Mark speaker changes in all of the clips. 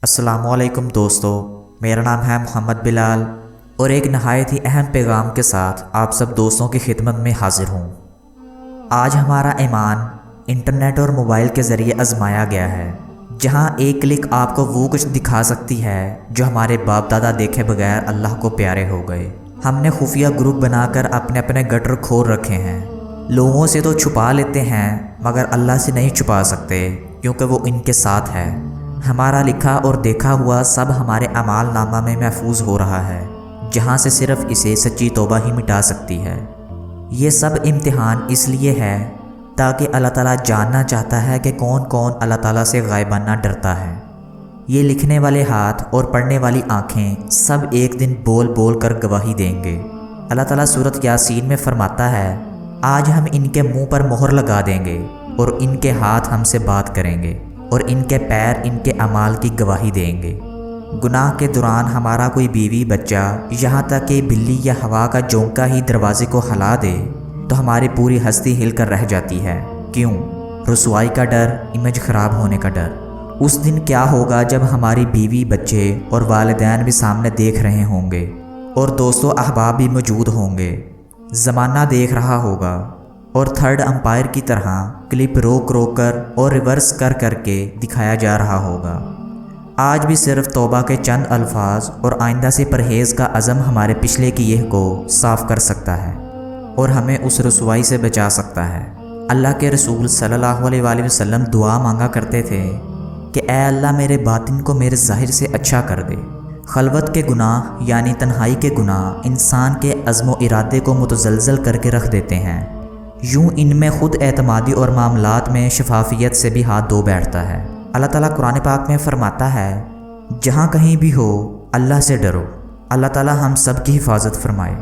Speaker 1: السلام علیکم دوستو، میرا نام ہے محمد بلال اور ایک نہایت ہی اہم پیغام کے ساتھ آپ سب دوستوں کی خدمت میں حاضر ہوں۔ آج ہمارا ایمان انٹرنیٹ اور موبائل کے ذریعے آزمایا گیا ہے، جہاں ایک کلک آپ کو وہ کچھ دکھا سکتی ہے جو ہمارے باپ دادا دیکھے بغیر اللہ کو پیارے ہو گئے۔ ہم نے خفیہ گروپ بنا کر اپنے اپنے گٹر کھول رکھے ہیں۔ لوگوں سے تو چھپا لیتے ہیں مگر اللہ سے نہیں چھپا سکتے، کیونکہ وہ ان کے ساتھ ہے۔ ہمارا لکھا اور دیکھا ہوا سب ہمارے اعمال نامہ میں محفوظ ہو رہا ہے، جہاں سے صرف اسے سچی توبہ ہی مٹا سکتی ہے۔ یہ سب امتحان اس لیے ہے تاکہ اللہ تعالیٰ جاننا چاہتا ہے کہ کون کون اللہ تعالیٰ سے غائبانہ ڈرتا ہے۔ یہ لکھنے والے ہاتھ اور پڑھنے والی آنکھیں سب ایک دن بول بول کر گواہی دیں گے۔ اللہ تعالیٰ سورۃ یاسین میں فرماتا ہے، آج ہم ان کے منہ پر مہر لگا دیں گے اور ان کے ہاتھ ہم سے بات کریں گے اور ان کے پیر ان کے اعمال کی گواہی دیں گے۔ گناہ کے دوران ہمارا کوئی بیوی بچہ یہاں تک کہ بلی یا ہوا کا جھونکا ہی دروازے کو ہلا دے تو ہماری پوری ہستی ہل کر رہ جاتی ہے۔ کیوں؟ رسوائی کا ڈر، امیج خراب ہونے کا ڈر۔ اس دن کیا ہوگا جب ہماری بیوی بچے اور والدین بھی سامنے دیکھ رہے ہوں گے اور دوستوں احباب بھی موجود ہوں گے۔ زمانہ دیکھ رہا ہوگا اور تھرڈ امپائر کی طرح کلپ روک روک کر اور ریورس کر کر کے دکھایا جا رہا ہوگا۔ آج بھی صرف توبہ کے چند الفاظ اور آئندہ سے پرہیز کا عزم ہمارے پچھلے کیے کو صاف کر سکتا ہے اور ہمیں اس رسوائی سے بچا سکتا ہے۔ اللہ کے رسول صلی اللہ علیہ وآلہ وسلم دعا مانگا کرتے تھے کہ اے اللہ میرے باطن کو میرے ظاہر سے اچھا کر دے۔ خلوت کے گناہ یعنی تنہائی کے گناہ انسان کے عزم و ارادے کو متزلزل کر کے رکھ دیتے ہیں۔ یوں ان میں خود اعتمادی اور معاملات میں شفافیت سے بھی ہاتھ دھو بیٹھتا ہے۔ اللہ تعالیٰ قرآن پاک میں فرماتا ہے، جہاں کہیں بھی ہو اللہ سے ڈرو۔ اللہ تعالیٰ ہم سب کی حفاظت فرمائے،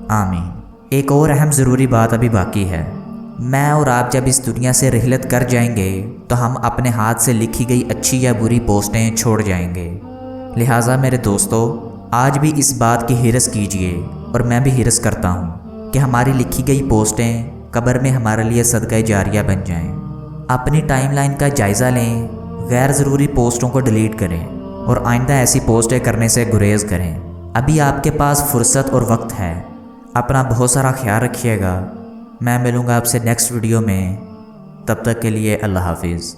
Speaker 1: آمین۔ ایک اور اہم ضروری بات ابھی باقی ہے۔ میں اور آپ جب اس دنیا سے رحلت کر جائیں گے تو ہم اپنے ہاتھ سے لکھی گئی اچھی یا بری پوسٹیں چھوڑ جائیں گے۔ لہٰذا میرے دوستو، آج بھی اس بات کی حرص کیجئے اور میں بھی حرص کرتا ہوں کہ ہماری لکھی گئی پوسٹیں قبر میں ہمارے لیے صدقہ جاریہ بن جائیں۔ اپنی ٹائم لائن کا جائزہ لیں، غیر ضروری پوسٹوں کو ڈیلیٹ کریں اور آئندہ ایسی پوسٹیں کرنے سے گریز کریں۔ ابھی آپ کے پاس فرصت اور وقت ہے۔ اپنا بہت سارا خیال رکھیے گا۔ میں ملوں گا آپ سے نیکسٹ ویڈیو میں، تب تک کے لیے اللہ حافظ۔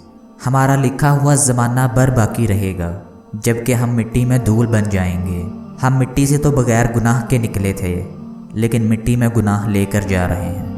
Speaker 1: ہمارا لکھا ہوا زمانہ بر باقی رہے گا، جبکہ ہم مٹی میں دھول بن جائیں گے۔ ہم مٹی سے تو بغیر گناہ کے نکلے تھے، لیکن مٹی میں گناہ لے کر جا رہے ہیں۔